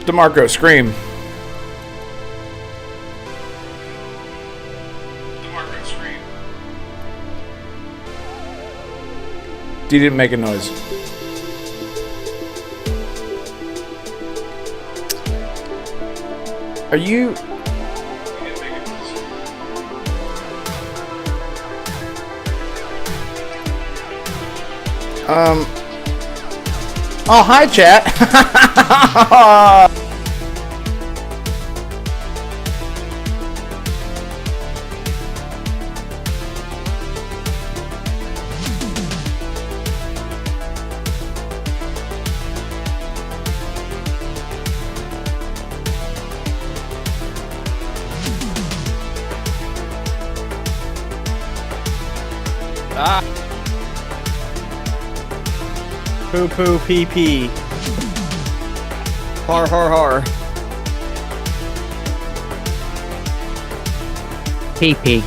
DeMarco, scream. DeMarco, scream. You didn't make a noise. Are you... Oh, hi, chat. Poo poo pee pee. Har har har. Pee pee.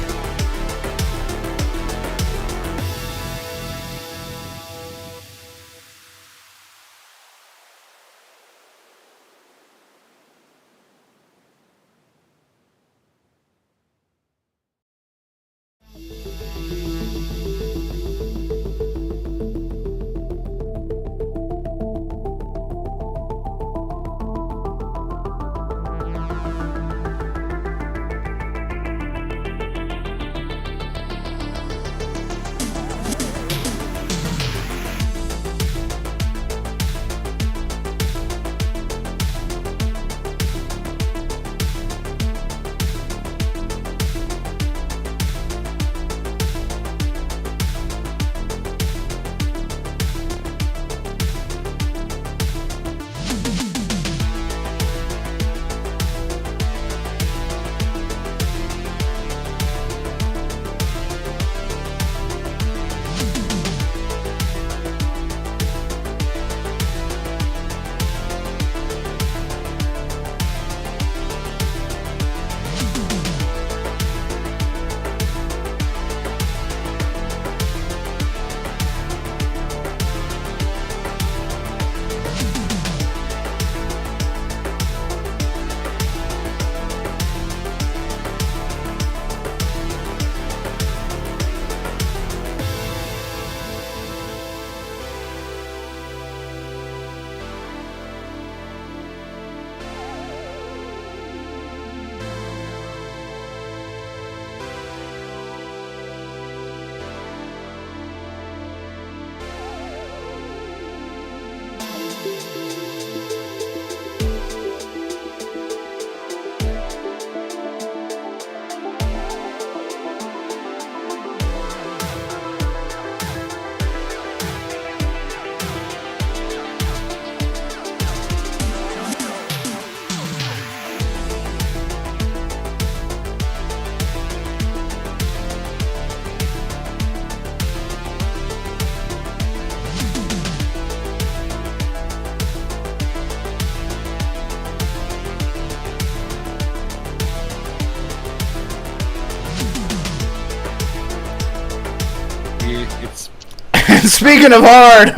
Speaking of hard,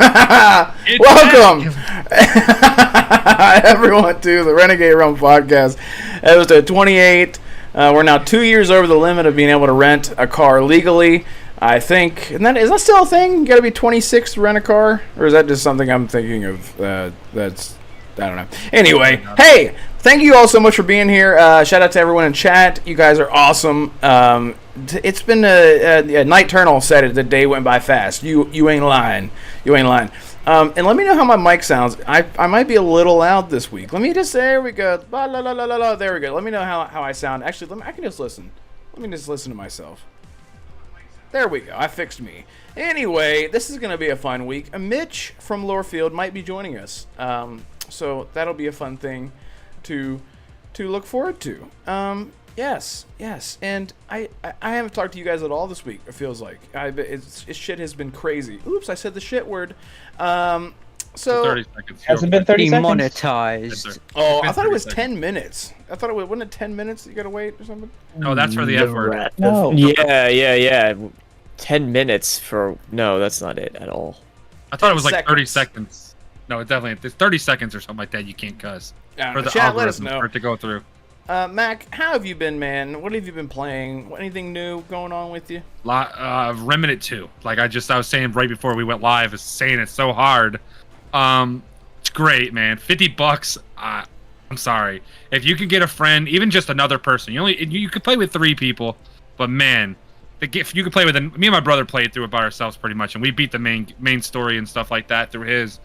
welcome everyone to the Renegade Realm podcast, episode 28. We're now 2 years over the limit of being able to rent a car legally. I think, is that still a thing? You got to be 26 to rent a car, or is that just something I'm thinking of? That's I don't know. Anyway, hey, thank you all so much for being here. Shout out to everyone in chat. You guys are awesome. It's been a Night Eternal said it. The day went by fast. You ain't lying. You ain't lying. And let me know how my mic sounds. I might be a little loud this week. Let me just there we go. La, la, la, la, la, there we go. Let me know how I sound. Actually, I can just listen. Let me just listen to myself. There we go. I fixed me. Anyway, this is going to be a fun week. Mitch from Lorefield might be joining us. So that'll be a fun thing to look forward to. Yes, and I haven't talked to you guys at all this week. It feels like shit has been crazy. Oops, I said the shit word. So 30 seconds. Hasn't been 30 seconds. Demonetized. Oh, I thought it was 10 minutes. I thought wasn't it 10 minutes you gotta wait or something? No, that's for the F word. No. Yeah. 10 minutes for... No, that's not it at all. I thought it was like 30 seconds. No, it definitely. It's 30 seconds or something like that. You can't cuss. For the Chat, let us algorithm know. for it to go through. Mac, how have you been, man? What have you been playing? Anything new going on with you? Remnant 2. Like I was saying right before we went live, is saying it's so hard. It's great, man. $50. I'm sorry. If you could get a friend, even just another person, you could play with 3 people, but man, if you could play with me and my brother played through it by ourselves pretty much, and we beat the main story and stuff like that through his.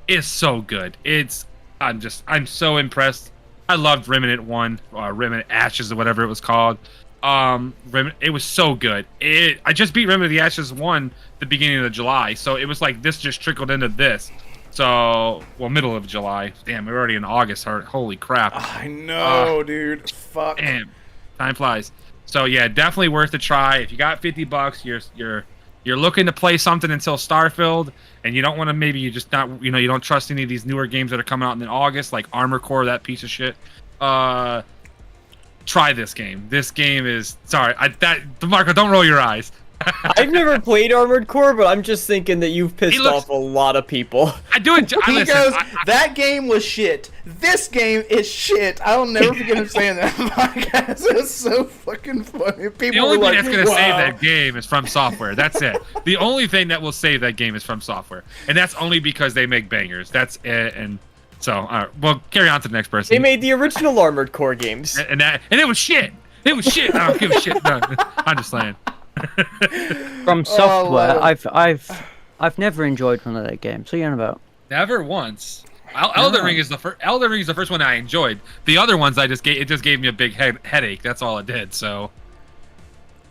It's so good. I'm so impressed. I loved Remnant 1, Remnant Ashes or whatever it was called. It was so good. I just beat Remnant of the Ashes 1 the beginning of July, so it was like this just trickled into this. So, middle of July. Damn, we're already in August. Holy crap. I know, dude. Fuck. Damn, time flies. So yeah, definitely worth a try. If you got $50, you're looking to play something until Starfield, and you don't want to. Maybe you just not. You don't trust any of these newer games that are coming out in August, like Armor Core, that piece of shit. Try this game. This game is DeMarco, don't roll your eyes. I've never played Armored Core, but I'm just thinking that you've pissed off a lot of people. I do it. He goes, that game was shit. This game is shit. I'll never forget him saying that on the podcast. It was so fucking funny. People the only thing like, that's going to wow. save that game is From Software. That's it. The only thing that will save that game is From Software. And that's only because they make bangers. That's it. And so, all right, well, carry on to the next person. They made the original Armored Core games. And it was shit. It was shit. I don't give a shit. No, I'm just saying. From Software, I've never enjoyed one of their games. So you're on about? Never once. Elden Ring is the first. Elden Ring is the first one I enjoyed. The other ones it just gave me a big headache. That's all it did. So.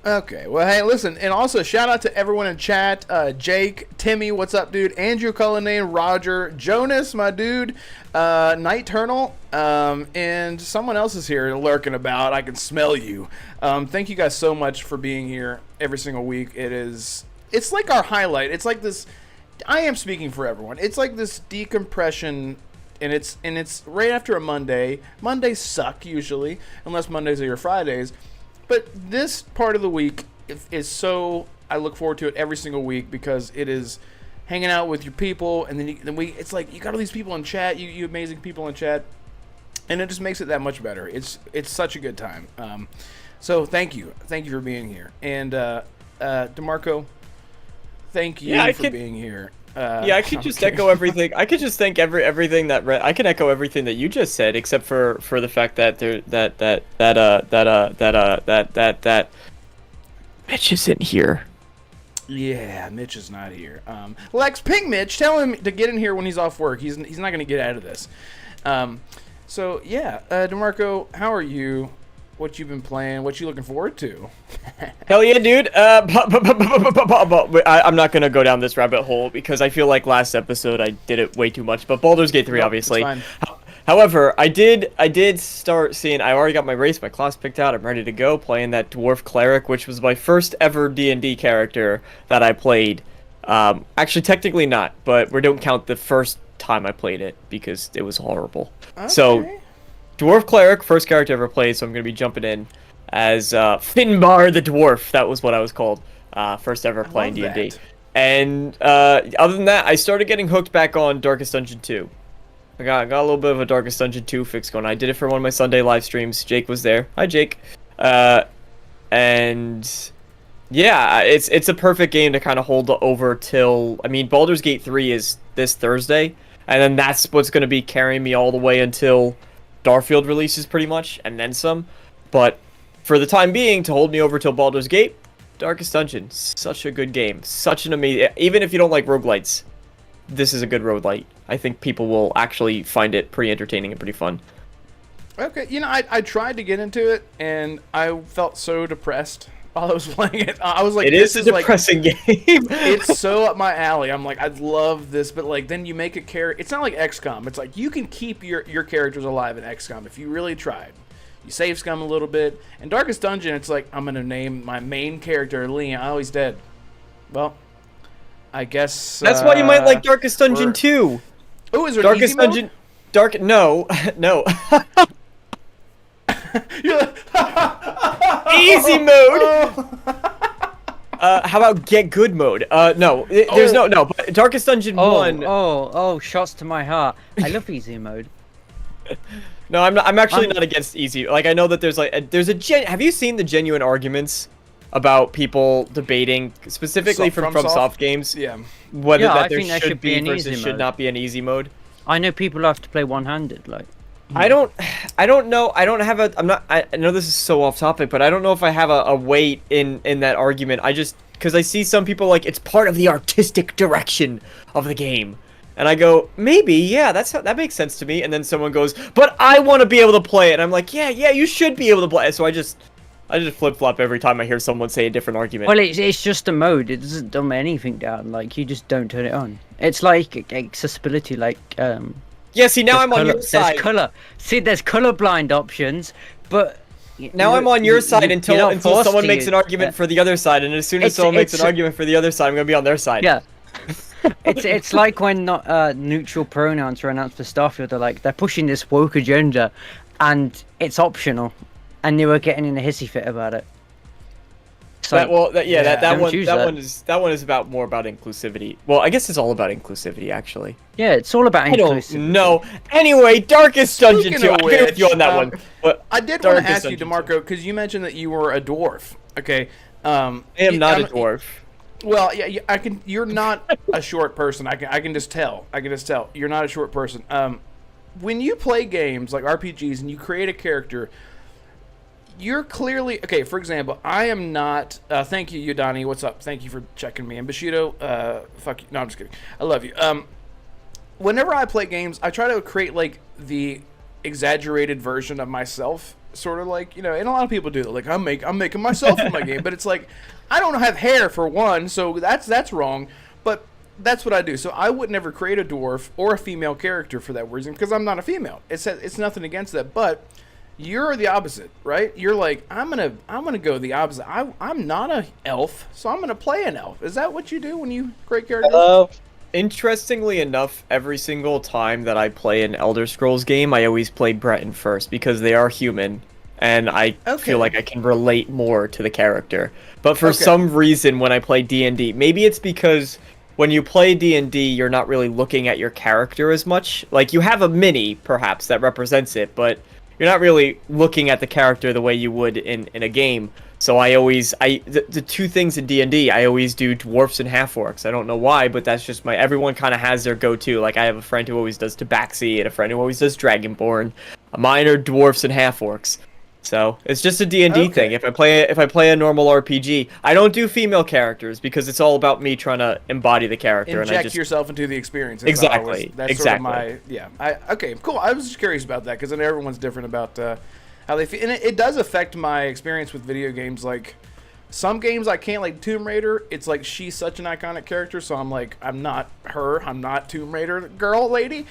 Okay, well, hey, listen, and also shout out to everyone in chat. Jake, Timmy, what's up, dude? Andrew Cullinane, Roger, Jonas, my dude, Night Eternal, and someone else is here lurking about. I can smell you. Thank you guys so much for being here every single week. It's like our highlight. It's like this. I am speaking for everyone. It's like this decompression. And it's right after a Monday. Mondays suck usually, unless Mondays are your Fridays. But this part of the week is so, I look forward to it every single week because it is hanging out with your people, and it's like you got all these people in chat, you amazing people in chat, and it just makes it that much better. It's such a good time. So thank you for being here, and DeMarco, thank you for being here. I could just echo everything. I could just thank everything that I can echo everything that you just said, except for the fact that that Mitch isn't here. Yeah, Mitch is not here. Lex, ping Mitch. Tell him to get in here when he's off work. He's not going to get out of this. So yeah, DeMarco, how are you? What you've been playing? What you looking forward to? Hell yeah, dude. I'm not gonna go down this rabbit hole because I feel like last episode I did it way too much. But Baldur's Gate 3, obviously. However, I did start seeing. I already got my class picked out. I'm ready to go. Playing that dwarf cleric, which was my first ever D&D character that I played. Actually, technically not, but we don't count the first time I played it because it was horrible. Okay. So. Dwarf Cleric, first character I ever played, so I'm going to be jumping in as Finbar the Dwarf. That was what I was called. First ever playing D&D. And other than that, I started getting hooked back on Darkest Dungeon 2. I got a little bit of a Darkest Dungeon 2 fix going. I did it for one of my Sunday live streams. Jake was there. Hi, Jake. And yeah, it's a perfect game to kind of hold over till... I mean, Baldur's Gate 3 is this Thursday, and then that's what's going to be carrying me all the way until... Starfield releases pretty much, and then some. But for the time being, to hold me over till Baldur's Gate, Darkest Dungeon, such a good game. Such an amazing... Even if you don't like roguelites, this is a good roguelite. I think people will actually find it pretty entertaining and pretty fun. Okay, I tried to get into it, and I felt so depressed while I was playing it. I was like, this is a depressing game. It's so up my alley. I'm like, I'd love this, but like then you make a character. It's not like XCOM. It's like you can keep your characters alive in XCOM if you really tried. You save scum a little bit. In Darkest Dungeon, it's like I'm gonna name my main character Liam. Oh, he's dead. Well, I guess that's why you might like Darkest Dungeon 2. Oh, is there Darkest an easy Dungeon? No. You're like, easy mode. How about get good mode? No, there's no. But Darkest Dungeon 1. Oh, shots to my heart. I love easy mode. No, I'm actually not against easy. Like, I know that there's have you seen the genuine arguments about people debating specifically from FromSoft games? Yeah. Whether I that there think there should be an versus easy should mode. not be an easy mode. I know people have to play one-handed, like. I don't know. I don't have a. I know this is so off topic, but I don't know if I have a weight in that argument. I just because I see some people like it's part of the artistic direction of the game, and I go maybe yeah that makes sense to me. And then someone goes, but I want to be able to play it, and I'm like yeah you should be able to play it. So I just flip flop every time I hear someone say a different argument. Well, it's just a mode. It doesn't dumb anything down. Like you just don't turn it on. It's like accessibility, like Yeah, see, now I'm on your side. There's colorblind options, but now I'm on your side until someone makes an argument yeah. for the other side, and as soon as someone makes an argument for the other side, I'm gonna be on their side. Yeah. it's like when neutral pronouns are announced for Starfield. They're pushing this woke agenda, and it's optional, and they were getting in a hissy fit about it. So, that one is more about inclusivity. Well, I guess it's all about inclusivity, actually. Yeah, it's all about inclusivity. No. Anyway, Darkest Dungeon 2. I agree with you on that one. But I did want to ask you, DeMarco, because you mentioned that you were a dwarf. Okay. I am not a dwarf. Well, yeah, I can. You're not a short person. I can just tell. You're not a short person. When you play games like RPGs and you create a character, you're clearly okay. For example, I am not. Thank you, Udani. What's up? Thank you for checking me. And Bushido, fuck you. No, I'm just kidding. I love you. Whenever I play games, I try to create like the exaggerated version of myself, sort of like and a lot of people do that. Like I'm making myself in my game, but it's like I don't have hair for one, so that's wrong. But that's what I do. So I would never create a dwarf or a female character for that reason because I'm not a female. It's nothing against that, but you're the opposite, right? You're like I'm gonna go the opposite. I'm not a elf, so I'm gonna play an elf. Is that what you do when you create characters? Interestingly enough, every single time that I play an Elder Scrolls game, I always play Breton first because they are human, and I feel like I can relate more to the character. But for some reason, when I play D&D, maybe it's because when you play D&D, you're not really looking at your character as much. Like, you have a mini, perhaps, that represents it, but you're not really looking at the character the way you would in a game. So the two things in D&D, I always do dwarfs and half-orcs. I don't know why, but that's just everyone kind of has their go-to. Like, I have a friend who always does Tabaxi and a friend who always does Dragonborn. Mine are dwarfs and half-orcs. So, it's just a D&D thing. If I play a normal RPG, I don't do female characters because it's all about me trying to embody the character. Inject yourself into the experience. Exactly. That's sort of my, okay, cool. I was just curious about that because I know everyone's different about how they feel. And it does affect my experience with video games. Like, some games I can't, like Tomb Raider, it's like she's such an iconic character, so I'm like, I'm not her, I'm not Tomb Raider girl lady.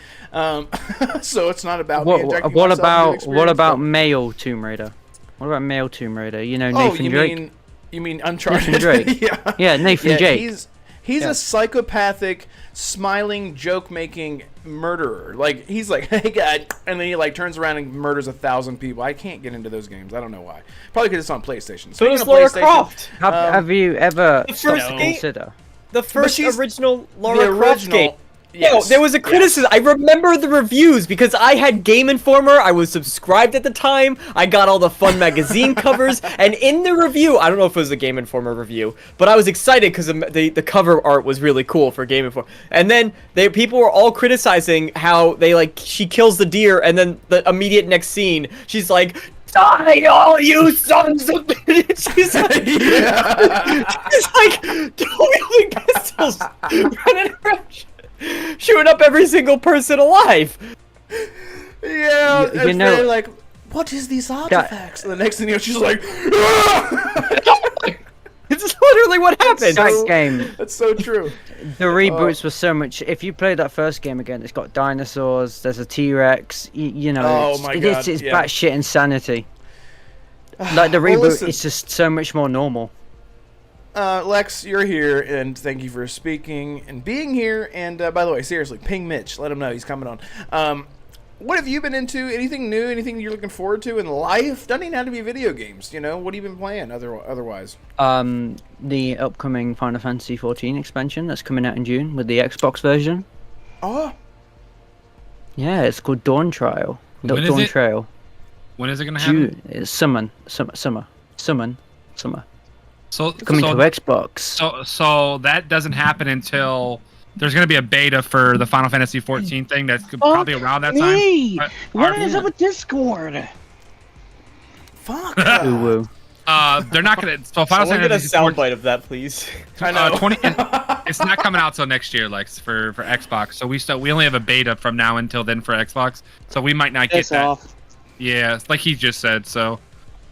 So it's not about me injecting myself into the experience. What about male Tomb Raider? What about male Tomb Raider? Nathan Drake. You mean Uncharted? Nathan Drake. Yeah, Nathan Drake. He's a psychopathic, smiling, joke-making murderer. Like, he's like, hey, God, and then he, like, turns around and murders 1,000 people. I can't get into those games. I don't know why. Probably because it's on PlayStation. So does Lara Croft. Have you ever consider? The first original Lara the Croft game. Yes. No, there was a criticism. I remember the reviews because I had Game Informer. I was subscribed at the time. I got all the fun magazine covers. And in the review, I don't know if it was a Game Informer review, but I was excited because the cover art was really cool for Game Informer. And then people were all criticizing how she kills the deer, and then the immediate next scene, she's like, die, all you sons of bitches! She's like, she's like dueling pistols, running around, shooting up every single person alive. Yeah, and they're like, what is these artifacts? And the next thing you know, she's like, it's literally what happened. That game. That's so true. The reboots were so much. If you play that first game again, it's got dinosaurs. There's a T-Rex. It's batshit insanity. Like the reboot, it's just so much more normal. Lex, you're here, and thank you for speaking and being here. And by the way, seriously, ping Mitch. Let him know he's coming on. what have you been into? Anything new? Anything you're looking forward to in life? Doesn't even have to be video games. You know, what have you been playing otherwise? The upcoming Final Fantasy XIV expansion that's coming out in June with the Xbox version. Oh, Yeah, it's called Dawn Trail. When is Dawn it? Trail. When is it gonna happen? June. It's summer. So Coming to Xbox. So that doesn't happen until there's gonna be a beta for the Final Fantasy XIV thing. That's probably around that time. Hey, what Are- is up with Discord? fuck. Ooh, They're not gonna. So Final Someone get a Fantasy soundbite of that, please. I know. 20. It's not coming out till next year, like for Xbox. So we only have a beta from now until then for Xbox. So we might not get Piss that. off. Yeah, it's like he just said. So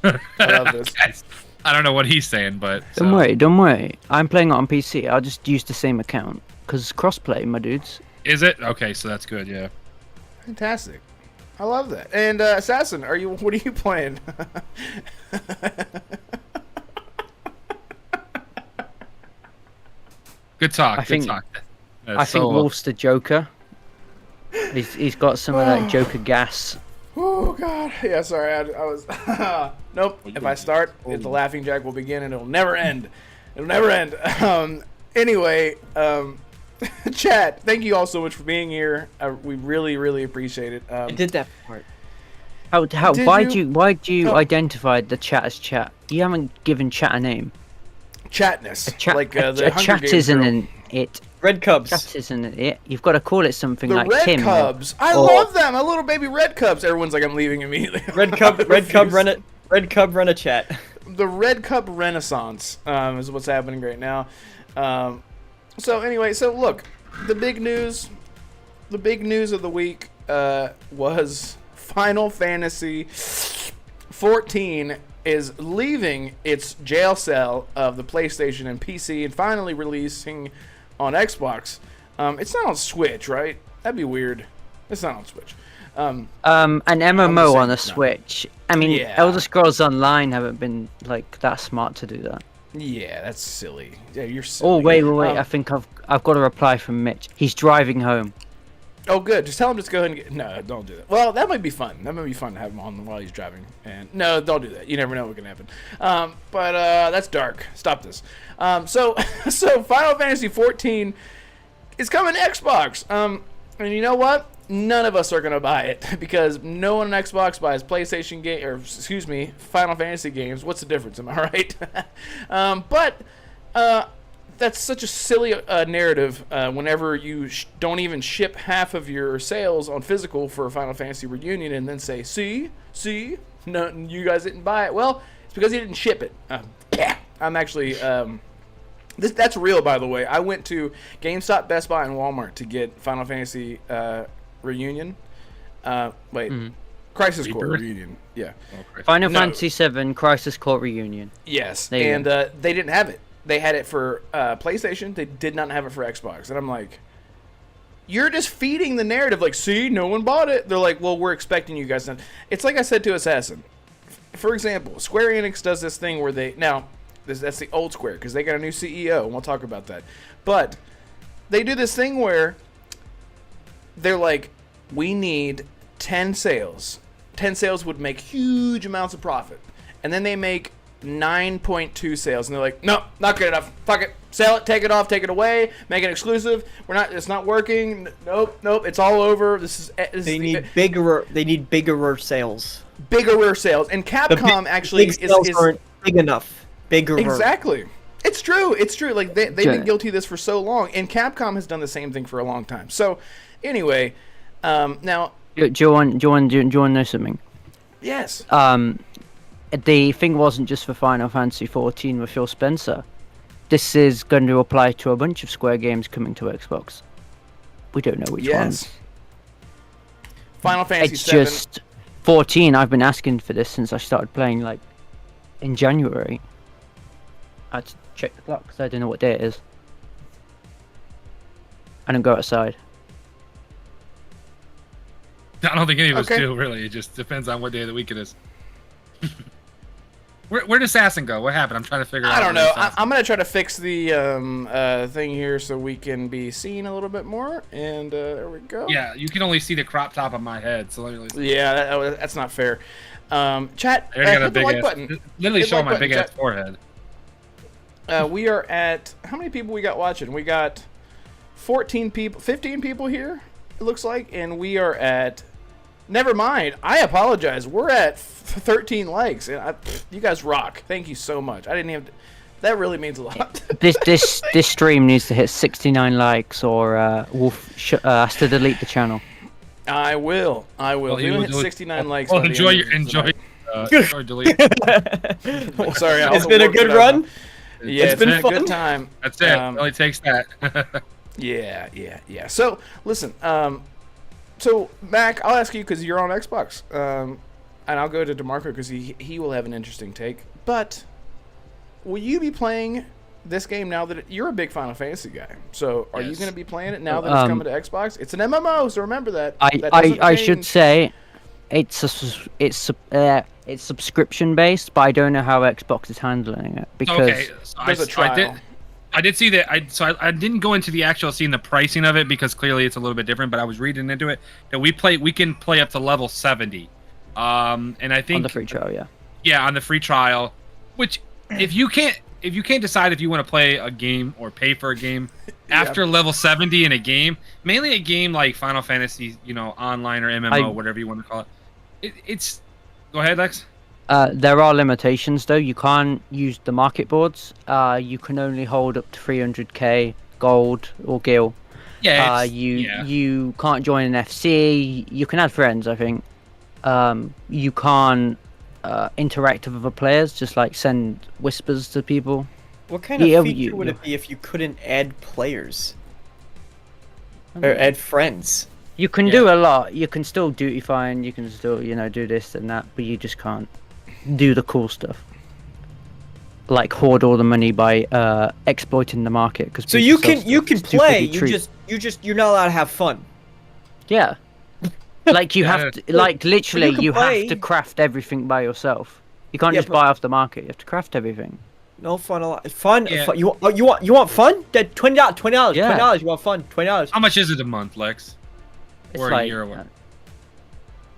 I love this. I don't know what he's saying, but Don't worry, don't worry. I'm playing it on PC. I'll just use the same account because crossplay, my dudes. Is it okay? So that's good. Yeah. Fantastic. I love that. And Assassin, what are you playing? Good talk. I Good think- talk. I think Wolf's the Joker. He's got some of that Joker gas. Oh god. Yeah, sorry. I was nope. If I start, the laughing jack will begin and it'll never end. It'll never end. Anyway, chat, thank you all so much for being here. We really appreciate it. I did that part. How? Did Why you- do you Oh. identify the chat as chat? You haven't given chat a name. Chatness. Chat, like a the Hunger chat Games isn't girl. an it. Red Cubs. Chat isn't an it. You've got to call it something The like Red Tim. Cubs. I or- love them. My little baby Red Cubs. Everyone's like, I'm leaving immediately. Red Cub. Red Cub. Refuse. Red Cub. Run a chat. The Red Cup Renaissance is what's happening right now. So anyway, so look, the big news of the week was Final Fantasy XIV is leaving its jail cell of the PlayStation and PC and finally releasing on Xbox. It's not on Switch, right? That'd be weird. It's not on Switch. an MMO on saying a no. Switch. I mean, Yeah. Elder Scrolls Online haven't been like that smart to do that. Yeah, that's silly. Yeah, you're silly. Oh wait. I Um, think I've got a reply from Mitch. He's driving home. Oh, good. Just tell him just go ahead and get... No, don't do that. Well, that might be fun. That might be fun to have him on while he's driving. And no, don't do that. You never know what can happen. But that's dark. Stop this. So Final Fantasy XIV is coming to Xbox. And you know what? None of us are gonna buy it because no one on Xbox buys PlayStation game or excuse me, Final Fantasy games. What's the difference? Am I right? But that's such a silly narrative whenever you don't even ship half of your sales on physical for a Final Fantasy Reunion and then say, see, no, you guys didn't buy it. Well, it's because you didn't ship it. I'm actually, that's real, by the way. I went to GameStop, Best Buy, and Walmart to get Final Fantasy Reunion. Crisis Core Rebirth? Reunion. Yeah. Okay. Final No. Fantasy VII Crisis Core Reunion. Yes, There you and they didn't have it. They had it for PlayStation. They did not have it for Xbox. And I'm like, you're just feeding the narrative. Like, see, no one bought it. They're like, well, we're expecting you guys to. It's like I said to Assassin. For example, Square Enix does this thing where that's the old Square because they got a new CEO, and we'll talk about that. But they do this thing where they're like, we need 10 sales. 10 sales would make huge amounts of profit. And then they make 9.2 sales, and they're like, no, not good enough. Fuck it. Sell it, take it off, take it away, make it exclusive. It's not working. Nope, it's all over. They need bigger. They need bigger sales. bigger sales. And Capcom actually big sales aren't big enough. Bigger. Exactly. It's true. Like they've been guilty of this for so long, and Capcom has done the same thing for a long time. So, anyway, now Do you want to know something? yes, The thing wasn't just for Final Fantasy XIV with Phil Spencer. This is going to apply to a bunch of Square games coming to Xbox. We don't know which ones. Final Fantasy It's VII. just 14. I've been asking for this since I started playing, like, in January. I had to check the clock because I don't know what day it is. I don't go outside. I don't think any of us Okay. do, really. It just depends on what day of the week it is. Where'd Assassin go? What happened? I'm trying to figure out. I don't know. Assassin- I'm gonna try to fix the thing here so we can be seen a little bit more. And there we go. Yeah, you can only see the crop top of my head. So literally, Yeah, that's not fair. Chat, I already got a hit the big like ass, button. literally Hit showing like my big button, ass chat. forehead. We are at how many people we got watching? We got 14 people, 15 people here. It looks like, and we are at. Never mind. I apologize. We're at 13 likes, and you guys rock. Thank you so much. I didn't have. That really means a lot. This stream needs to hit 69 likes, or Wolf has to delete the channel. I will. Well, You you hit will- 69 likes. Well, by the enjoy end your of enjoy. tonight. Or delete. Sorry, I It's also been a worked good it out. run. Yeah, It's it's been been a fun. good time. That's it. Um, It only takes that. Yeah. So listen. So Mac, I'll ask you because you're on Xbox. And I'll go to DeMarco because he will have an interesting take. But will you be playing this game now that you're a big Final Fantasy guy? So are you Yes. going to be playing it now that it's coming to Xbox? It's an MMO, so remember that. That I doesn't should change. say it's subscription based, but I don't know how Xbox is handling it because Okay, so there's a trial. I did see that. I didn't go into the actual seeing the pricing of it because clearly it's a little bit different. But I was reading into it that we can play up to level 70. And I think on the free trial, yeah. yeah, on the free trial, which if you can't decide if you want to play a game or pay for a game after level 70 in a game, mainly a game like Final Fantasy, online or MMO, whatever you want to call it. It's go ahead, Lex. There are limitations though. You can't use the market boards. You can only hold up to 300k gold or gil. Yeah, You can't join an FC. You can add friends, I think. You can't interact with other players, just like send whispers to people. What kind of Yeah, feature would it be if you couldn't add players or add friends? You can do a lot. You can still duty fine. You can still, do this and that, but you just can't do the cool stuff. Like hoard all the money by exploiting the market. Cause So people you sell can stuff play. stupidly cheap. You're not allowed to have fun. Yeah. Like you have to, like literally, can you play. have to craft everything by yourself. You can't Yeah, just but- buy off the market. You have to craft everything. No fun. Fun. Yeah. Fun. You want fun? That $20. Yeah. $20. You want fun? $20. How much is it a month, Lex? It's Or a like, year or what?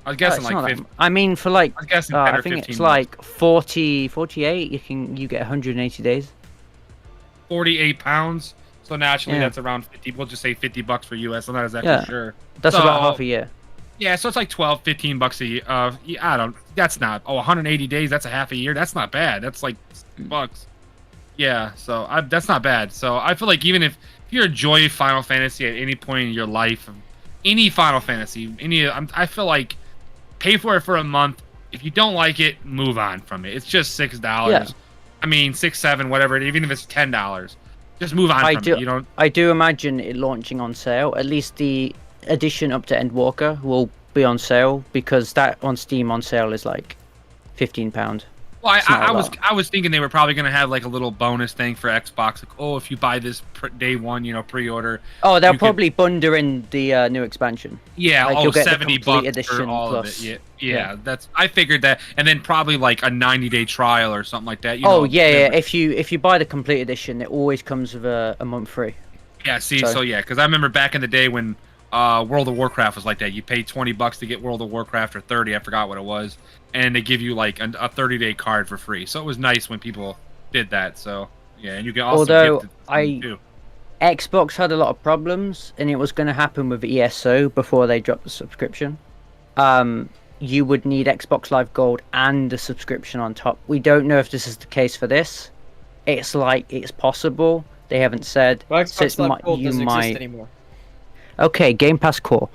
I was oh, guessing it's like not that 50. I mean, for like, I was guessing 10 or I think 15 it's months. like 40, 48. You get 180 days. 48 pounds. So naturally, Yeah. that's around 50. We'll just say $50 for US. I'm not exactly Yeah. sure. That's So- about half a year. Yeah, so it's like 12, 15 bucks a year. I don't. That's not. 180 days. That's a half a year. That's not bad. That's like bucks. Yeah. So that's not bad. So I feel like even if you enjoy Final Fantasy at any point in your life, any Final Fantasy, I feel like pay for it for a month. If you don't like it, move on from it. It's just $6. Yeah. I mean, 6, 7, whatever. Even if it's $10, just move on from it. You don't. I do imagine it launching on sale. At least the edition up to Endwalker will be on sale because that on Steam on sale is like £15. Well, It's not a I lot. was thinking they were probably gonna have like a little bonus thing for Xbox. Like, oh, if you buy this day one, pre-order. Oh, they'll you could- probably bundle in the new expansion. Yeah, Like, you'll get the 70 complete bucks for edition all plus. of it. Yeah, that's. I figured that, and then probably like a 90-day trial or something like that. Yeah. If you buy the complete edition, it always comes with a month free. Yeah, see, So- so yeah, because I remember back in the day when World of Warcraft was like that. You pay $20 to get World of Warcraft or 30, I forgot what it was, and they give you like a 30-day card for free. So it was nice when people did that. So yeah, and you can also Although gift it to them, too. Xbox had a lot of problems, and it was going to happen with ESO before they dropped the subscription. You would need Xbox Live Gold and a subscription on top. We don't know if this is the case for this. It's possible. They haven't said. Well, So Xbox Live Gold you doesn't might. exist anymore. Okay, Game Pass Core.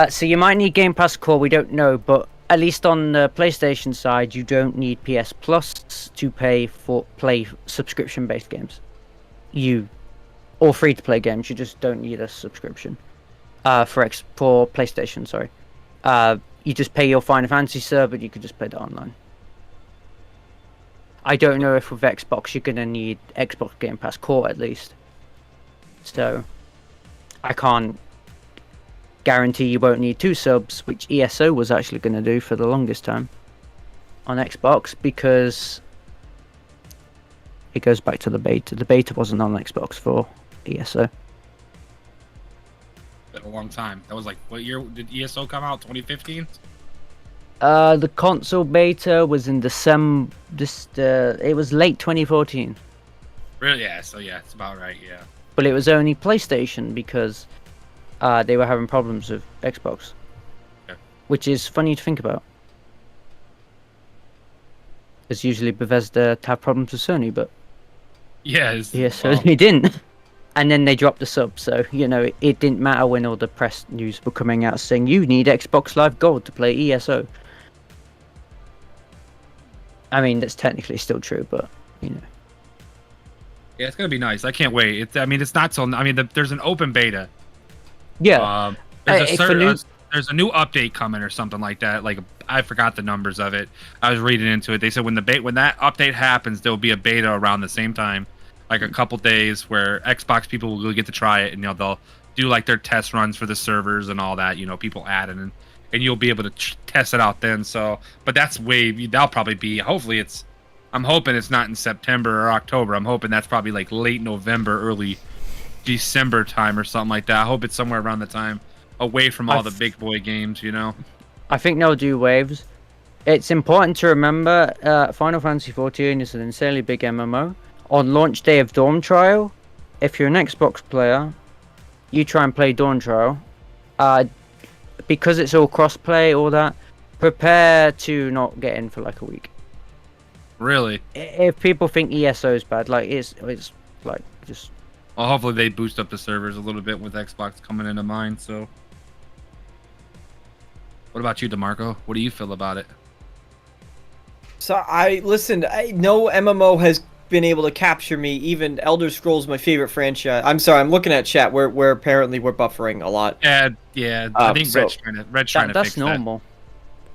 So you might need Game Pass Core. We don't know, but at least on the PlayStation side, you don't need PS Plus to play subscription-based games. Or free-to-play games. You just don't need a subscription. For PlayStation, sorry. You just pay your Final Fantasy sub, but you could just play that online. I don't know if with Xbox you're gonna need Xbox Game Pass Core at least. So I can't guarantee you won't need 2 subs, which ESO was actually going to do for the longest time. on Xbox because it goes back to the beta. The beta wasn't on Xbox for ESO. Been a long time. That was like, what year did ESO come out? 2015. The console beta was in December. It was late 2014, Really? Yeah. So yeah, it's about right. Yeah. but it was only PlayStation because they were having problems with Xbox, Okay. which is funny to think about. Because usually Bethesda have problems with Sony, but Yeah. Sony didn't. And then they dropped the sub, so it didn't matter when all the press news were coming out saying you need Xbox Live Gold to play ESO. I mean, that's technically still true, but Yeah, it's gonna be nice. I can't wait. It's not so. There's an open beta. yeah. There's a new update coming or something like that. Like I forgot the numbers of it. I was reading into it. They said when that update happens, there will be a beta around the same time, like a couple days where Xbox people will get to try it, and they'll do like their test runs for the servers and all that. People add it, and you'll be able to test it out then. So, but that'll probably be. Hopefully, I'm hoping it's not in September or October. I'm hoping that's probably like late November, early December time or something like that. I hope it's somewhere around the time, away from all the big boy games. I think they'll do waves. It's important to remember Final Fantasy XIV is an insanely big MMO. On launch day of Dawn Trial, if you're an Xbox player, you try and play Dawn Trial. Because it's all cross-play, all that, prepare to not get in for like a week. Really? If people think ESO is bad, like it's like just. Well, hopefully they boost up the servers a little bit with Xbox coming into mind. So, what about you, DeMarco? What do you feel about it? So no MMO has been able to capture me. Even Elder Scrolls, my favorite franchise. I'm sorry, I'm looking at chat where apparently we're buffering a lot. Yeah. I think Red's trying to fix that. That's normal.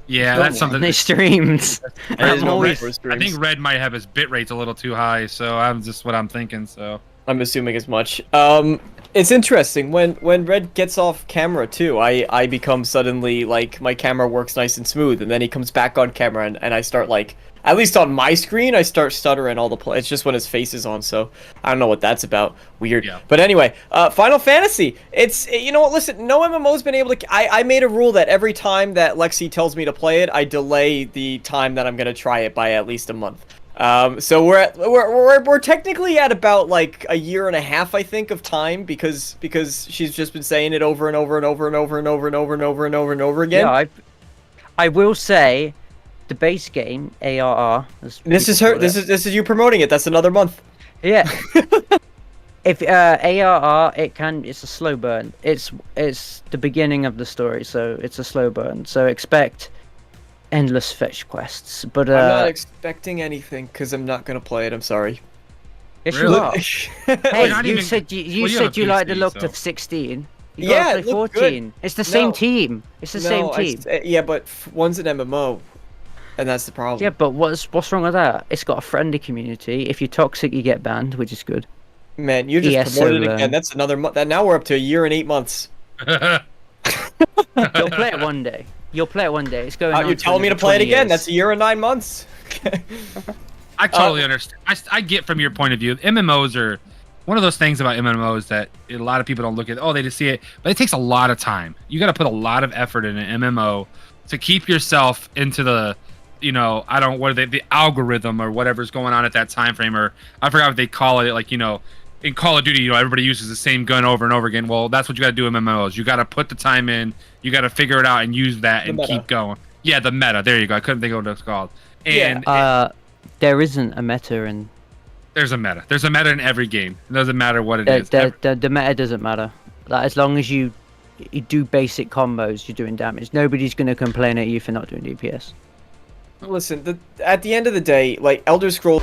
Yeah, that's something. They streams. That is I'm normal always- for I streams. think Red might have his bit rates a little too high, so I'm just what I'm thinking. So I'm assuming as much. It's interesting when Red gets off camera too. I become suddenly like my camera works nice and smooth, and then he comes back on camera and I start like. At least on my screen, I start stuttering all the play. It's just when his face is on, so I don't know what that's about. Weird. Yeah. But anyway, Final Fantasy. It's you know what? Listen, no MMO's been able to. I made a rule that every time that Lexi tells me to play it, I delay the time that I'm gonna try it by at least a month. So we're technically at about like a year and a half, I think, of time because she's just been saying it over and over and over and over and over and over and over and over and over again. Yeah, I will say. The base game, ARR. This is you promoting it. That's another month. Yeah. If ARR, it's a slow burn. It's the beginning of the story, so it's a slow burn. So expect endless fetch quests. But I'm not expecting anything because I'm not gonna play it. I'm sorry. yes, Really? you are. Hey, not you even- said well, you you said have you a like the PC, look so- of 16. You Yeah, gotta it play looked good. 14. It's the same No. team. It's the same team. Yeah, but one's an MMO, and that's the problem. Yeah, but what's wrong with that? It's got a friendly community. If you're toxic, you get banned, which is good. Man, you just ESO, promoted it again. That's another month. Now we're up to a year and 8 months. You'll play it one day. It's going. on You're for telling me to another play it 20 again? years. That's a year and 9 months. I totally understand. I get from your point of view. MMOs are one of those things about MMOs that a lot of people don't look at. Oh, they just see it, but it takes a lot of time. You got to put a lot of effort in an MMO to keep yourself into the, the algorithm or whatever's going on at that time frame, or I forgot what they call it. Like, in Call of Duty, everybody uses the same gun over and over again. Well, that's what you got to do in MMOs. You got to put the time in. You got to figure it out and use that and keep going. Yeah, the meta. There you go. I couldn't think of what it's called. And there isn't a meta in. there's a meta. There's a meta in every game. It doesn't matter what it is. The meta doesn't matter. Like, as long as you do basic combos, you're doing damage. Nobody's gonna complain at you for not doing DPS. Listen, at the end of the day, like Elder Scrolls.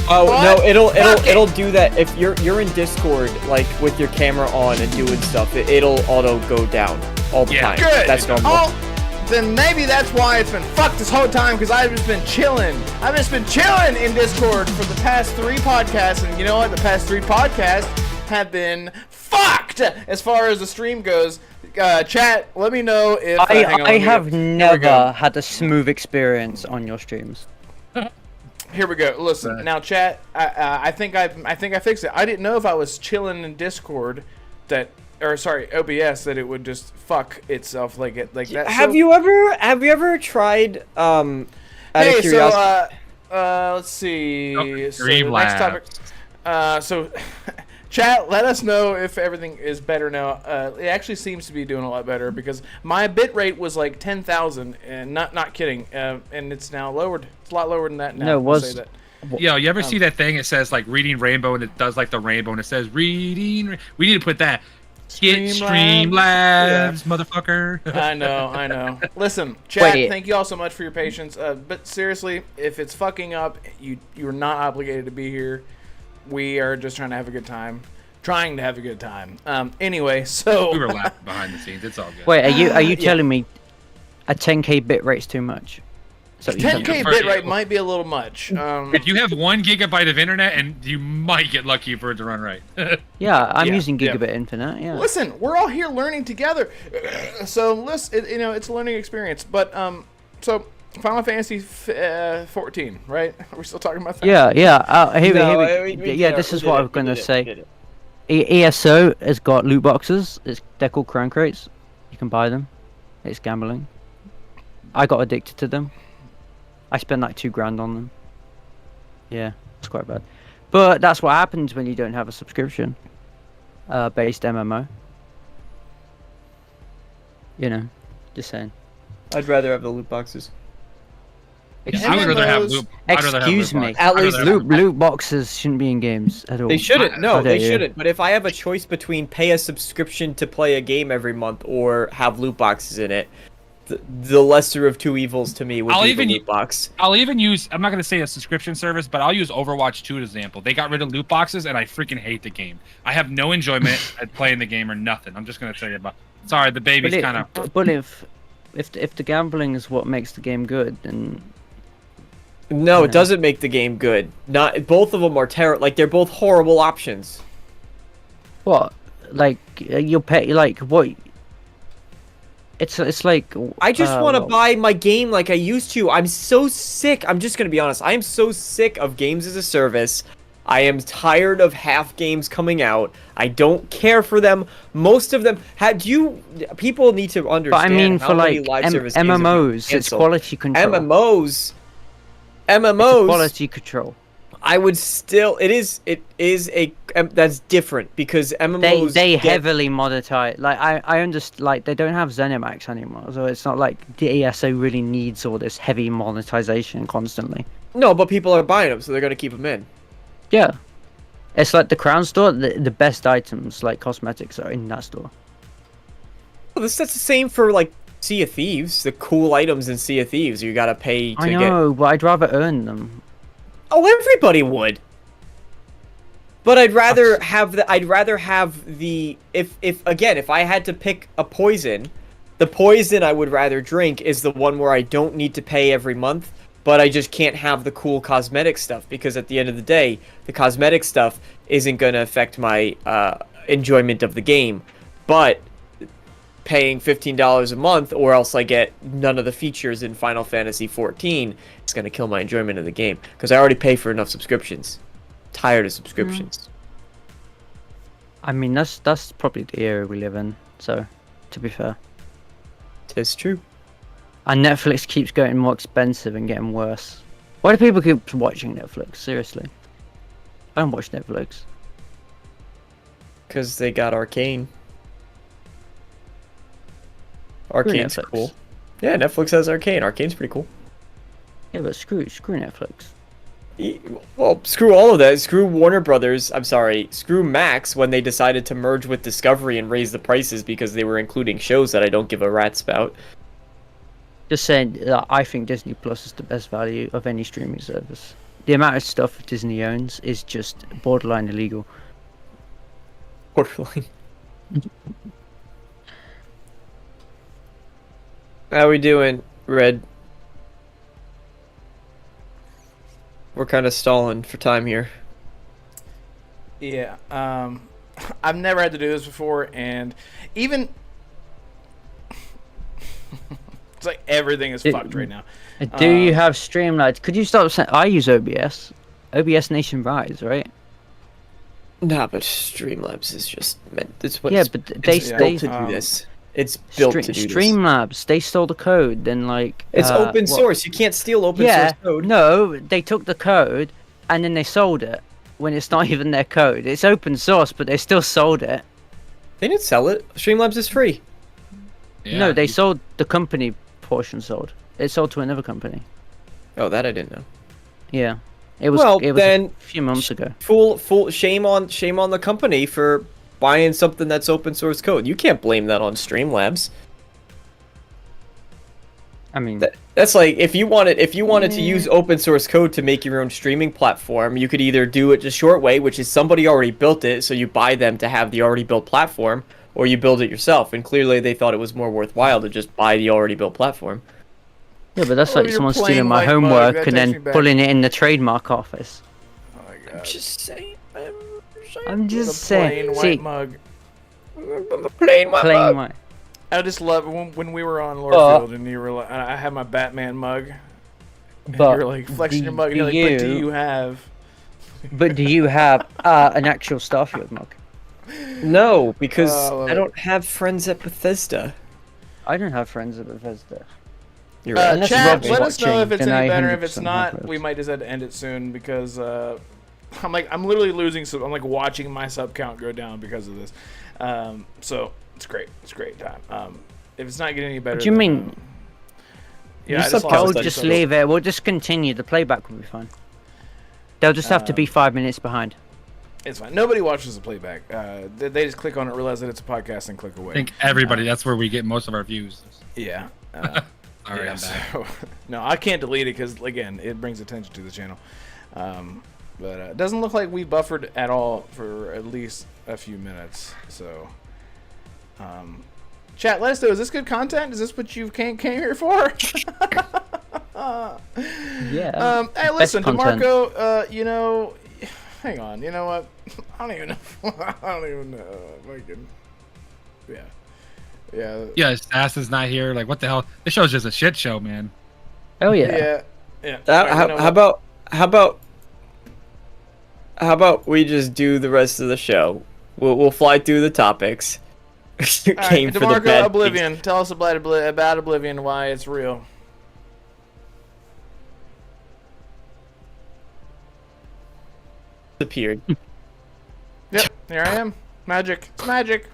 Oh What? no, Fuck it. it'll do that if you're in Discord like with your camera on and doing stuff. It'll auto go down all the time. Good. That's normal. Oh, then maybe that's why it's been fucked this whole time, because I've just been chilling. I've just been chilling in Discord for the past 3 podcasts, and you know what? The past 3 podcasts have been fucked as far as the stream goes. Chat, let me know if hang on, let I me have go. Here we never go. had a smooth experience on your streams. Here we go. Listen, now, chat. I think I fixed it. I didn't know if I was chilling in Discord OBS, that it would just fuck itself like that. Have you ever tried out of Hey, curiosity? let's see. Okay, So the next topic. So, chat, let us know if everything is better now. It actually seems to be doing a lot better, because my bitrate was like 10,000, and not kidding. And it's now lowered. It's a lot lower than that now. No, it was- I'll say that. Yo, you ever see that thing? It says like reading rainbow, and it does like the rainbow, and it says reading. We need to put that. Get Streamlabs, motherfucker. I know. Listen, chat, Wait. thank you all so much for your patience. But seriously, if it's fucking up, you're not obligated to be here. We are just trying to have a good time. Anyway, so We were laughing behind the scenes. It's all good. Wait, are you Yeah. telling me a 10K bit rate's too much? So you 10K For- bitrate might be a little much. If you have 1 gigabyte of internet, and you might get lucky for it to run right. Yeah, I'm Yeah, using yeah. Gigabit Internet. Yeah. Listen, we're all here learning together, so listen, it's a learning experience. But so Final Fantasy 14, right? Are we still talking about that? Yeah. Here we we yeah, did this it, is we what did I'm it, gonna we did it, say. we did it. ESO has got loot boxes. They're called crown crates. You can buy them. It's gambling. I got addicted to them. I spent like $2,000 on them. Yeah, it's quite bad. But that's what happens when you don't have a subscription based MMO. You know, just saying. I'd rather have the loot boxes. I would rather have MMOs. loot. I'd rather have Excuse loot me. boxes. At I'd least rather have- Loot boxes shouldn't be in games at all. They shouldn't. No, How they dare you. shouldn't. But if I have a choice between pay a subscription to play a game every month or have loot boxes in it, the lesser of two evils to me would I'll be even the loot box. I'll even use. I'm not gonna say a subscription service, but I'll use Overwatch 2 as an example. They got rid of loot boxes, and I freaking hate the game. I have no enjoyment at playing the game or nothing. I'm just gonna tell you about. Sorry, the baby's kind of. But if the gambling is what makes the game good, then No, Yeah. it doesn't make the game good. Not both of them are terrible. Like they're both horrible options. what? Like you'll pay like what? It's like I just want to well, buy my game like I used to. I'm so sick. I'm just gonna be honest. I am so sick of games as a service. I am tired of half games coming out. I don't care for them. Most of them people need to But understand. I mean, how for many like live service games have been MMOs, it's canceled. quality control. MMOs. It's MMOs. quality control. I would still. It is a. That's different because MMOs. They get- heavily monetize. Like I understand. Like they don't have ZeniMax anymore, so it's not like the ESO really needs all this heavy monetization constantly. No, but people are buying them, so they're gonna keep them in. Yeah, it's like the Crown store. The best items, like cosmetics, are in that store. Well, that's the same for like Sea of Thieves. The cool items in Sea of Thieves, you gotta pay to I get. know, but I'd rather earn them. Oh, everybody would. But I'd rather have the. I'd rather have the. If again, if I had to pick a poison, the poison I would rather drink is the one where I don't need to pay every month, but I just can't have the cool cosmetic stuff because at the end of the day, the cosmetic stuff isn't gonna affect my enjoyment of the game. But paying $15 a month, or else I get none of the features in Final Fantasy XIV, it's gonna kill my enjoyment of the game because I already pay for enough subscriptions. Tired of subscriptions. I mean, that's probably the era we live in. So, to be fair, It's true. and Netflix keeps getting more expensive and getting worse. Why do people keep watching Netflix? Seriously, I don't watch Netflix. Because they got Arcane. Arcane's Netflix. cool. Yeah, Netflix has Arcane. Arcane's pretty cool. Yeah, but screw Netflix. Well, screw all of that. Screw Warner Brothers. I'm sorry. Screw Max when they decided to merge with Discovery and raise the prices because they were including shows that I don't give a rat's about. Just saying, I think Disney Plus is the best value of any streaming service. The amount of stuff Disney owns is just borderline illegal. Borderline. How we doing, Red? We're kind of stalling for time here. Yeah. I've never had to do this before, and even it's like everything is fucked right now. Do you have Streamlabs? Could you stop saying I use OBS? OBS nationwide, right? Nah, but Streamlabs is just meant. It's what. Yeah, it's, but it's built to do this. It's built to do this. Streamlabs, they stole the code. Then like It's open source. You can't steal open source code. No, they took the code and then they sold it when it's not even their code. It's open source, but they still sold it. They didn't sell it. Streamlabs is free. Yeah. No, they sold the company portion. It sold to another company. Oh, that I didn't know. Yeah, it was. Well, it was then, a few months ago. Full shame on the company for buying something that's open source code. You can't blame that on Streamlabs. I mean, That's like if you wanted to use open source code to make your own streaming platform, you could either do it the short way, which is somebody already built it, so you buy them to have the already built platform, or you build it yourself. And clearly they thought it was more worthwhile to just buy the already built platform. yeah, but that's Oh, like you're someone plain stealing my white mug, homework that and takes me then back. pulling it in the trademark office. Oh my god. Just saying. I'm With a just saying. plain See, white mug. Plain white plain mug. white. I just love when we were on Lordfield and you were like, I had my Batman mug. And But you were like flexing your mug, and do you're like, but do you- you have? But do you have an actual Starfield mug? No, because Oh, I love I don't have friends at Bethesda. I don't have friends at Bethesda. You're right. Unless Chat, Rob's let us know if watching, it's then any I better. If it's 100% not, have we Rob's. might just have to end it soon because I'm literally losing. I'm like watching my sub count go down because of this. So it's great. It's a great time. If it's not getting any better, What do you then, mean? Yeah, Your I just sub lost count's We'll two just subs. leave it. We'll just continue. The playback will be fine. They'll just have to be 5 minutes behind. It's fine. Nobody watches the playback. They just click on it, realize that it's a podcast, and click away. I think everybody. That's where we get most of our views. Yeah. All right, Yeah, I'm back. so, no, I can't delete it because again, it brings attention to the channel. But it doesn't look like we buffered at all for at least a few minutes. So, chat, let us know. Is this good content? Is this what you came here for? Yeah. Hey, listen, content. DeMarco. Hang on. You know what? I don't even know. I don't even know. Fucking. Yeah. Yeah. Yeah, Assassin's not here. Like, what the hell? This show's just a shit show, man. Oh yeah. Yeah. Yeah. How, Alright, you know how what? about we just do the rest of the show? We'll fly through the topics. All Came right, for the DeMarco, bad Oblivion. Tell us about Oblivion, why it's real. Disappeared. Yep, here I am. Magic. It's magic.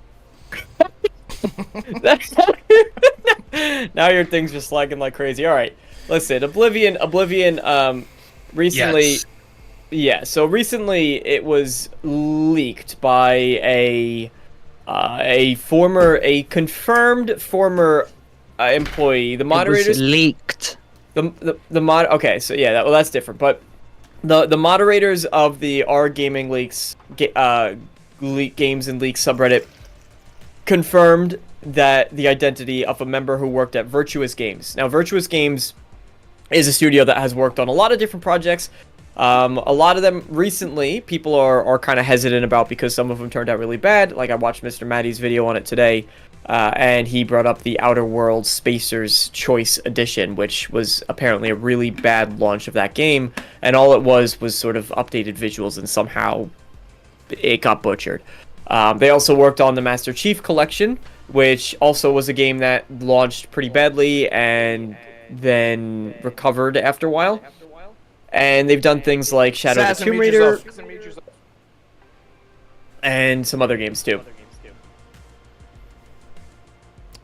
Now your thing's just lagging like crazy. All right, listen, Oblivion. Recently, Yes. yeah. So recently, it was leaked by a confirmed former employee. The It was moderators. leaked. The mod. Okay, so yeah, well that's different. But the moderators of the R Gaming Leaks leak games and leaks subreddit confirmed that the identity of a member who worked at Virtuous Games. Now, Virtuous Games is a studio that has worked on a lot of different projects. A lot of them recently, people are kind of hesitant about because some of them turned out really bad. Like I watched Mr. Maddie's video on it today, and he brought up the Outer Worlds Spacer's Choice Edition, which was apparently a really bad launch of that game, and all it was sort of updated visuals, and somehow it got butchered. They also worked on the Master Chief Collection, which also was a game that launched pretty badly and then recovered after a while. And they've done things like Shadow of the Assassin, Tomb mute Raider yourself. and some other games too.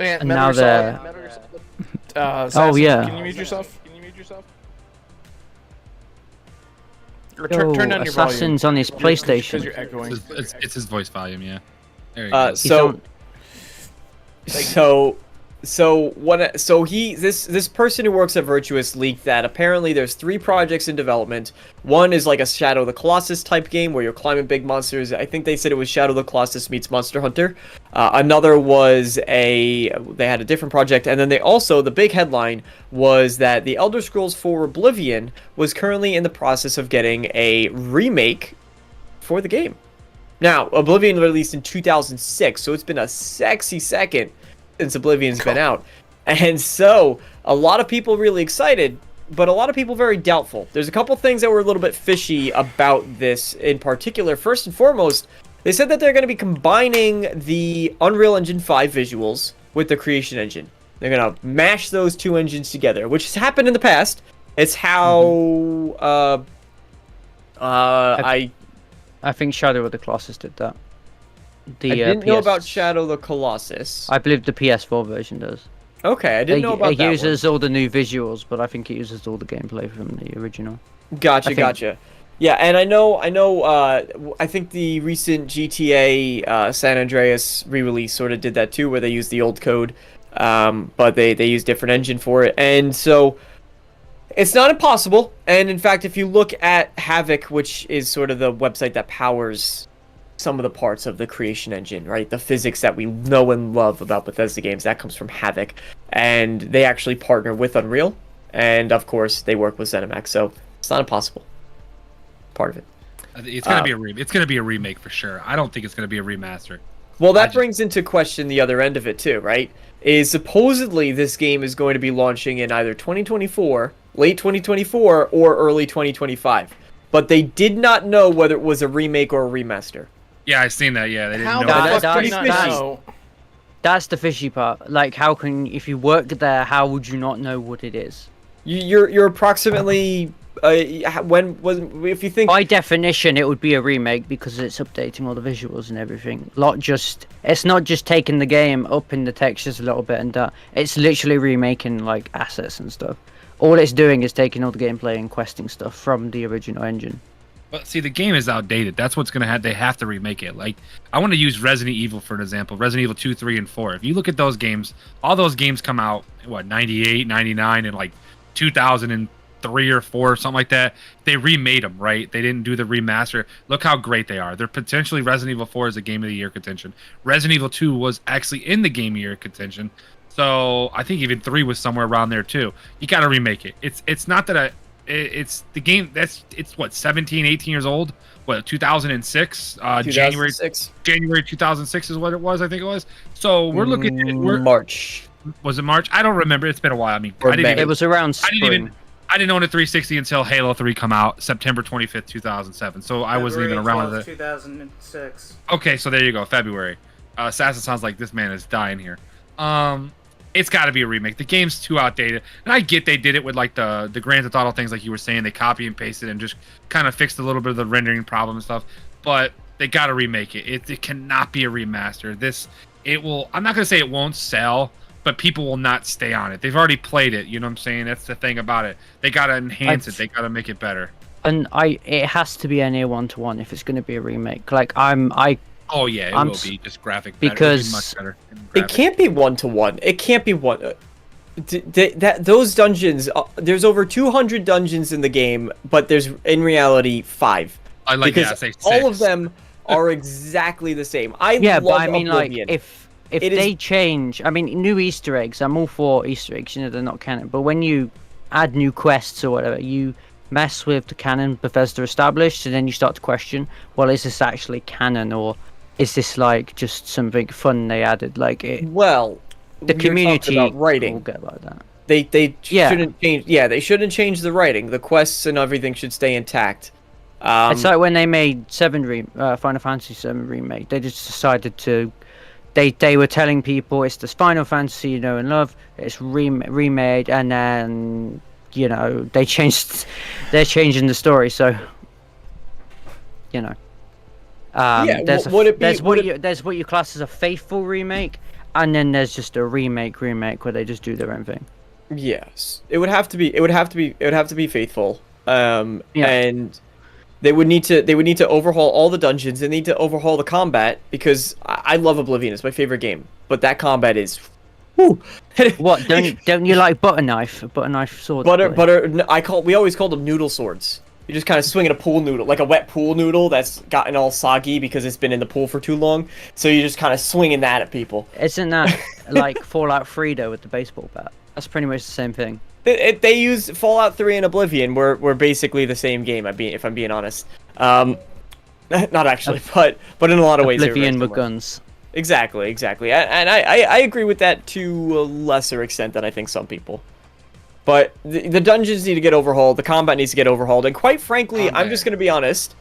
Yeah, And Metal now Gear they're- Solid. Assassin, yeah. Can you mute yourself? Or Yo, turn down your Assassin's on his volume. PlayStation. Because you're echoing. It's his voice volume, yeah. There you go. He's on- So This person who works at Virtuous leaked that apparently there's 3 projects in development. One is like a Shadow of the Colossus type game where you're climbing big monsters. I think they said it was Shadow of the Colossus meets Monster Hunter. Another was they had a different project, and then the big headline was that the Elder Scrolls 4 Oblivion was currently in the process of getting a remake for the game. Now, Oblivion released in 2006, so it's been a sexy second since Oblivion's been out. And so, a lot of people really excited, but a lot of people very doubtful. There's a couple things that were a little bit fishy about this in particular. First and foremost, they said that they're going to be combining the Unreal Engine 5 visuals with the Creation Engine. They're going to mash those 2 engines together, which has happened in the past. It's how I think Shadow of the Colossus did that. I didn't know about Shadow of the Colossus. I believe the PS4 version does. Okay, I didn't know about that. It uses all the new visuals, but I think it uses all the gameplay from the original. Gotcha. Yeah, and I know. I think the recent GTA San Andreas re-release sort of did that too, where they used the old code, but they used different engine for it, and so it's not impossible. And in fact, if you look at Havok, which is sort of the website that powers some of the parts of the Creation Engine, right? The physics that we know and love about Bethesda games, that comes from Havok. And they actually partner with Unreal. And of course, they work with ZeniMax, so it's not impossible. Part of it. It's gonna be a remake. It's gonna be a remake for sure. I don't think it's gonna be a remaster. Well, that brings into question the other end of it too, right? Is supposedly this game is going to be launching in either 2024, late 2024, or early 2025. But they did not know whether it was a remake or a remaster. Yeah, I seen that. Yeah, they didn't How know. the that. fuck do you That's not fishy. know? That's the fishy part. Like, how can, if you work there, how would you not know what it is? You're approximately if you think By definition, it would be a remake because it's updating all the visuals and everything. It's not just taking the game up in the textures a little bit and that. It's literally remaking like assets and stuff. All it's doing is taking all the gameplay and questing stuff from the original engine. But see, the game is outdated. That's what's gonna have. They have to remake it. Like, I want to use Resident Evil for an example. Resident Evil 2, 3, and 4. If you look at those games, all those games come out what 98, 99, and like 2003 or 4 or something like that. They remade them, right? They didn't do the remaster. Look how great they are. They're potentially Resident Evil 4 is a Game of the Year contention. Resident Evil 2 was actually in the Game of the Year contention. So I think even 3 was somewhere around there too. You got to remake it. It's not that it's the game it's what 17, 18 years old. What 2006? 2006. January 2006 is what it was. I think it was. So we're looking at March. Was it March? I don't remember. It's been a while. I mean, Or I didn't May. even, It was around spring. I didn't own a 360 until Halo 3 come out September 25th, 2007. So I wasn't even around with it. 2006. Okay, so there you go, February. Assassin sounds like this man is dying here. It's got to be a remake. The game's too outdated, and I get they did it with like the Grand Theft Auto things, like you were saying. They copy and pasted and just kind of fixed a little bit of the rendering problem and stuff. But they got to remake it. It cannot be a remaster. It will. I'm not gonna say it won't sell, but people will not stay on it. They've already played it. You know what I'm saying? That's the thing about it. They gotta enhance it. They gotta make it better. And it has to be a near 1-to-1 if it's going to be a remake. Like Oh yeah, it I'm will be just graphic because it'll be much better. It can't be 1-to-1. It can't be one. Those dungeons. There's over 200 dungeons in the game, but there's in reality 5. I like because say 6. all of them are exactly the same. yeah, love but I mean, Oblivion. like if It they change, I mean, new Easter eggs. I'm all for Easter eggs. You know, they're not canon. But when you add new quests or whatever, you mess with the canon Bethesda established, and then you start to question, well, is this actually canon, or is this like just something fun they added? Like the you're community talking about writing. will get like that. They Yeah. shouldn't change. Yeah, they shouldn't change the writing. The quests and everything should stay intact. It's like when they made Final Fantasy VII remake. They just decided to. They were telling people it's this Final Fantasy you know and love. It's remade, and then they're changing the story. So there's what you class as a faithful remake, and then there's just a remake where they just do their own thing. Yes, it would have to be faithful. And they would need to overhaul all the dungeons. They need to overhaul the combat because I love Oblivion. It's my favorite game, but that combat is Woo. What? Don't you like butter knife? A butter knife sword. We always called them noodle swords. You just kind of swing at a pool noodle, like a wet pool noodle that's gotten all soggy because it's been in the pool for too long. So you just kind of swinging that at people. Isn't that like Fallout 3 though with the baseball bat? That's pretty much the same thing. They use Fallout 3 and Oblivion. We're basically the same game. If I'm being honest. Not actually, but in a lot of ways. Oblivion with guns. Exactly. And I agree with that to a lesser extent than I think some people. But the dungeons need to get overhauled, the combat needs to get overhauled, and quite frankly, I'm just going to be honest,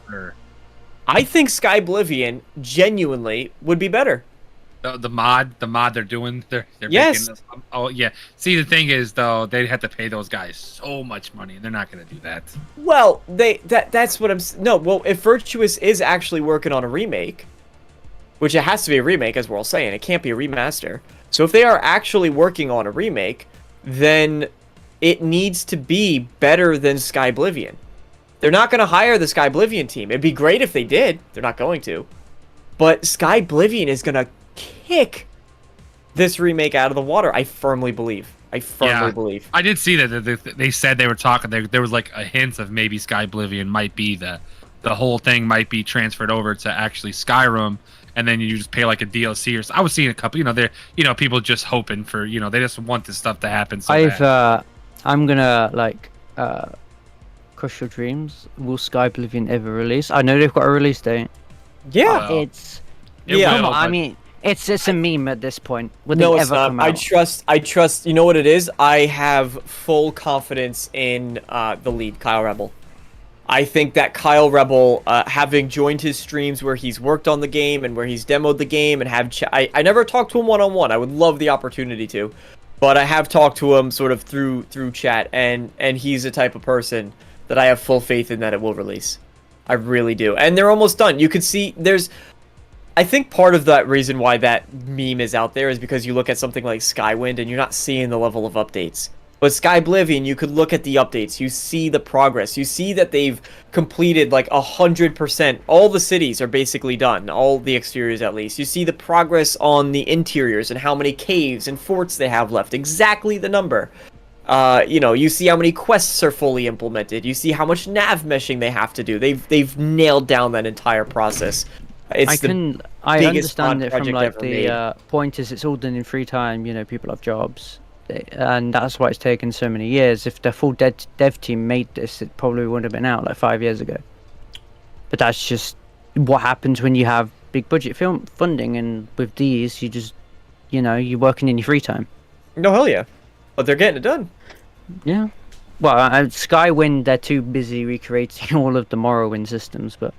I think Sky Oblivion genuinely would be better. The mod they're doing, they're yes. making. Oh yeah. See, the thing is though, they'd have to pay those guys so much money, and they're not going to do that. Well, that's what I'm. No, well, if Virtuous is actually working on a remake, which it has to be a remake, as we're all saying, it can't be a remaster. So if they are actually working on a remake, then it needs to be better than Sky Oblivion. They're not going to hire the Sky Oblivion team. It'd be great if they did. They're not going to. But Sky Oblivion is going to kick this remake out of the water, I firmly believe. I believe. I did see that they said they were talking. There was like a hint of maybe Sky Oblivion might be the whole thing might be transferred over to actually Skyrim, and then you just pay like a DLC or so. I was seeing a couple, people just hoping for, they just want this stuff to happen. So I'm gonna crush your dreams. Will Sky Oblivion ever release? I know they've got a release date. Yeah, I mean, it's a meme at this point. Would no, they it's ever not. come out? I trust. You know what it is? I have full confidence in the lead, Kyle Rebel. I think that Kyle Rebel, having joined his streams where he's worked on the game and where he's demoed the game and I never talked to him one-on-one. I would love the opportunity to. But I have talked to him sort of through chat, and he's the type of person that I have full faith in that it will release. I really do. And they're almost done. You could see I think part of that reason why that meme is out there is because you look at something like Skywind and you're not seeing the level of updates. But Sky Oblivion, you could look at the updates. You see the progress. You see that they've completed like 100%. All the cities are basically done. All the exteriors, at least. You see the progress on the interiors and how many caves and forts they have left. Exactly the number. You see how many quests are fully implemented. You see how much nav meshing they have to do. They've nailed down that entire process. I understand it from like the point is it's all done in free time. People have jobs. And that's why it's taken so many years. If the full dev team made this, it probably would have been out like 5 years ago. But that's just what happens when you have big budget film funding, and with these, you just, you're working in your free time. No, hell yeah. But they're getting it done. Yeah. Well, Skywind, they're too busy recreating all of the Morrowind systems, but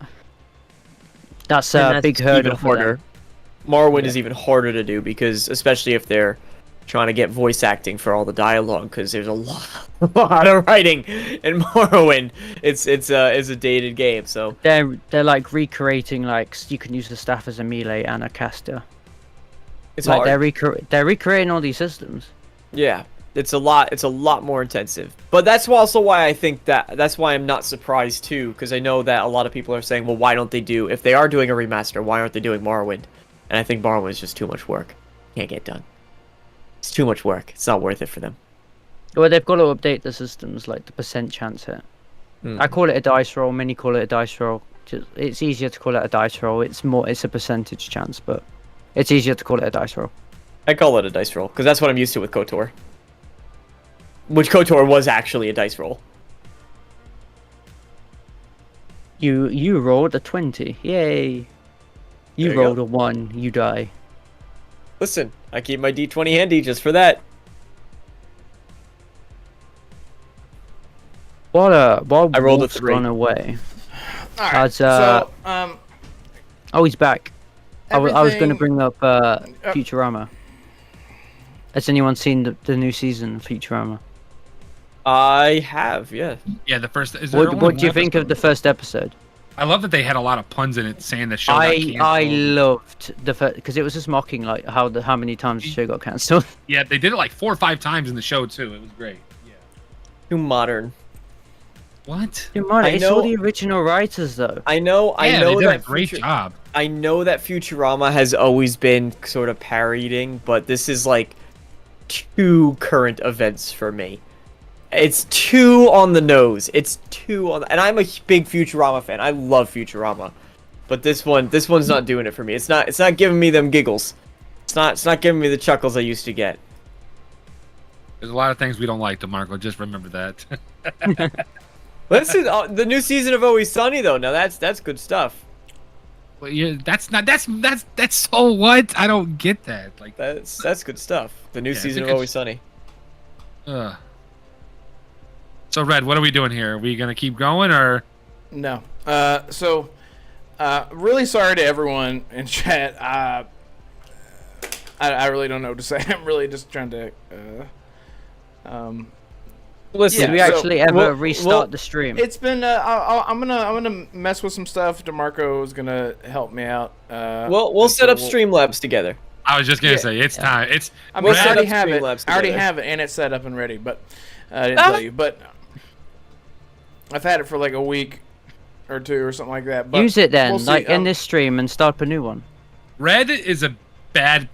that's a big hurdle for them. Morrowind is even harder to do because, especially if they're trying to get voice acting for all the dialogue, because there's a lot of writing in Morrowind. It's a dated game, so they're like recreating, like you can use the staff as a melee and a caster. It's like hard. They're recreating all these systems. Yeah, it's a lot more intensive. But that's also why I think that's why I'm not surprised too, because I know that a lot of people are saying, well, why don't they do, if they are doing a remaster, why aren't they doing Morrowind? And I think Morrowind is just too much work. Can't get done. It's too much work. It's not worth it for them. Well, they've got to update the systems, like the percent chance hit. I call it a dice roll. Many call it a dice roll. It's easier to call it a dice roll. It's a percentage chance, but it's easier to call it a dice roll. I call it a dice roll because that's what I'm used to with KOTOR. Which KOTOR was actually a dice roll. You rolled a 20. Yay! You rolled a 1. You die. Listen, I keep my D20 handy just for that. While I rolled Wolf's a 3. gone away. All right. Oh, he's back. I was going to bring up Futurama. Has anyone seen the new season of Futurama? I have, yeah. Yeah, the first. What do you think of the first episode? I love that they had a lot of puns in it, saying the show. I loved the first because it was just mocking like how many times the show got cancelled. Yeah, they did it like 4 or 5 times in the show too. It was great. Yeah. Too modern. What? Too modern. It's all the original writers though. I know. They did a great job. I know that Futurama has always been sort of parodying, but this is like too current events for me. It's too on the nose. It's too on. And I'm a big Futurama fan. I love Futurama, but this one's not doing it for me. It's not giving me them giggles. It's not giving me the chuckles I used to get. There's a lot of things we don't like, DeMarco. Just remember that. Listen, the new season of Always Sunny though. Now that's good stuff. Well, yeah, that's so what? I don't get that. Like That's good stuff. The new Yeah, season it's of a good- Always Sunny. So Red, what are we doing here? Are we gonna keep going or? No. Really sorry to everyone in chat. I really don't know what to say. I'm really just trying to. Listen, Did we so actually ever we'll- restart the stream? It's been. I'm gonna mess with some stuff. DeMarco is gonna help me out. we'll and set so up Streamlabs together. I was just gonna Yeah. say it's time. It's I We'll mean, I set already up have it. Streamlabs I already together. have it, and it's set up and ready. But I didn't tell you. But I've had it for like a week or two or something like that. But Use it then, we'll see. like end this stream and start up a new one. Red is a bad